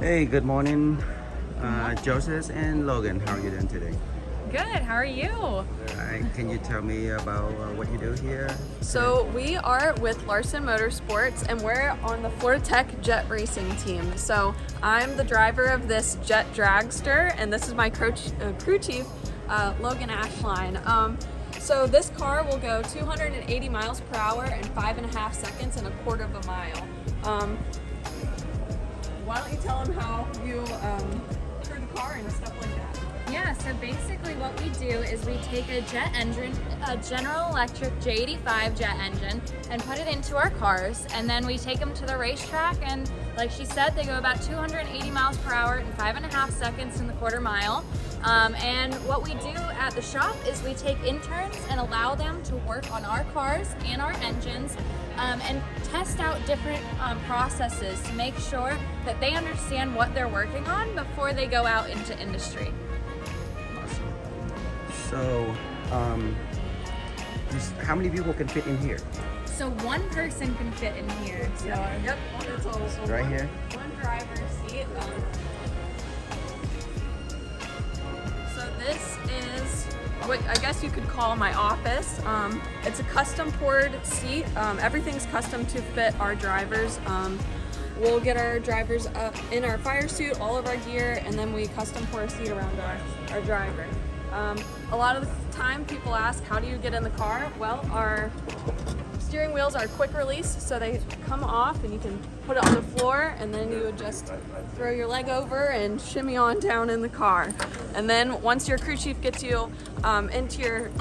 Hey, good morning, Joseph and Logan. How are you doing today? Good, how are you? Can you tell me about what you do here? So we are with Larsen Motorsports and we're on the Tech Jet Racing team. So I'm the driver of this jet dragster and this is my crew chief, Logan Ashline. So this car will go 280 miles per hour in 5.5 seconds and 1/4 of a mile. Why don't you tell them how you crew the car and stuff like that? Yeah, so basically what we do is we take a jet engine, a General Electric J85 jet engine, and put it into our cars, and then we take them to the racetrack, and like she said, they go about 280 miles per hour in 5.5 seconds in the 1/4 mile. And what we do at the shop is we take interns and allow them to work on our cars and our engines and test out different processes to make sure that they understand what they're working on before they go out into industry. So, how many people can fit in here? So one person can fit in here. So Yep, it's all Right here? One driver's seat. So this is what I guess you could call my office. It's a custom poured seat. Everything's custom to fit our drivers. We'll get our drivers up in our fire suit, all of our gear, and then we custom pour a seat around our driver. A lot of the time people ask, how do you get in the car? Well, our steering wheels are quick release, so they come off and you can put it on the floor, and then you would just throw your leg over and shimmy on down in the car. And then once your crew chief gets you into your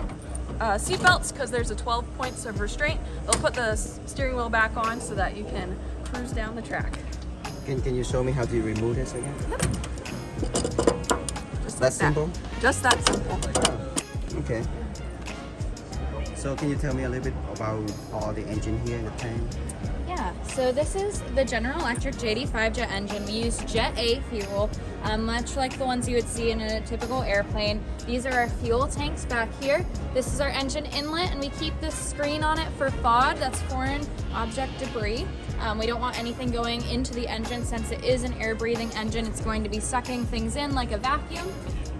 seat belts, because there's a 12 points of restraint, they'll put the steering wheel back on so that you can cruise down the track. Can you show me how to remove this again? Yep. Just That like simple? Just that simple. Okay. So can you tell me a little bit about all the engine here in the tank? yeah, so this is the General Electric J85 jet engine. We use Jet A fuel, much like the ones you would see in a typical airplane. These are our fuel tanks back here. This is our engine inlet, and we keep this screen on it for FOD, that's foreign object debris. We don't want anything going into the engine since it is an air-breathing engine. It's going to be sucking things in like a vacuum.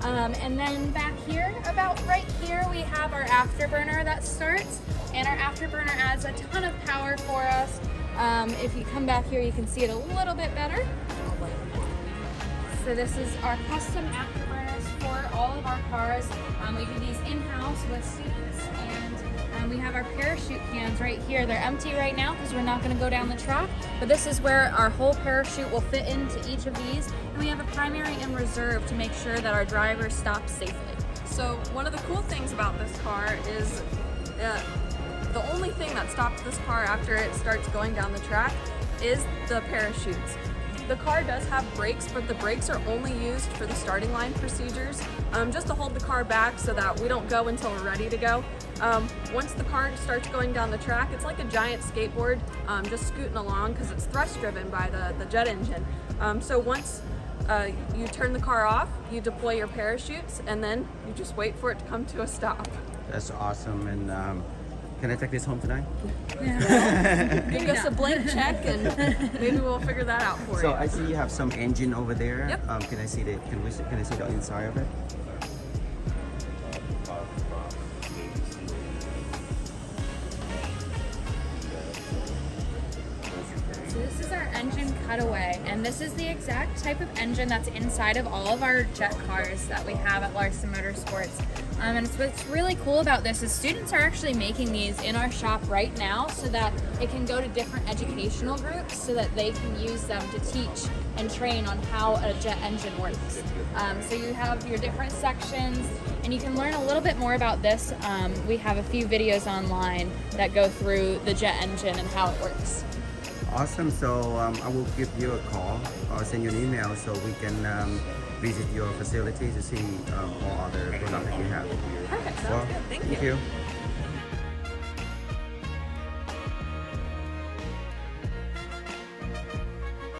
And then back here, about right here, we have our afterburner that starts, and our afterburner adds a ton of power for us. If you come back here, you can see it a little bit better. So this is our custom afterburners for all of our cars. We do these in-house with students, and we have our parachute cans right here. They're empty right now because we're not going to go down the track, but this is where our whole parachute will fit into each of these, and we have a primary and reserve to make sure that our driver stops safely. So one of the cool things about this car is the only thing that stops this car after it starts going down the track is the parachutes. The car does have brakes, but the brakes are only used for the starting line procedures, just to hold the car back so that we don't go until we're ready to go. Once the car starts going down the track, it's like a giant skateboard, just scooting along because it's thrust driven by the jet engine. So once you turn the car off, you deploy your parachutes, and then you just wait for it to come to a stop. That's awesome. And can I take this home tonight? Give us a blank check and maybe we'll figure that out for you. So I see you have some engine over there. Yep. Can I see the inside of it? So this is our engine Cutaway, and this is the exact type of engine that's inside of all of our jet cars that we have at Larsen Motorsports. And what's really cool about this is students are actually making these in our shop right now so that it can go to different educational groups so that they can use them to teach and train on how a jet engine works. So you have your different sections, and you can learn a little bit more about this. We have a few videos online that go through the jet engine and how it works. Awesome. So I will give you a call or send you an email so we can visit your facility to see all other products that you have. Perfect, sounds Well, good. Thank you. Thank you.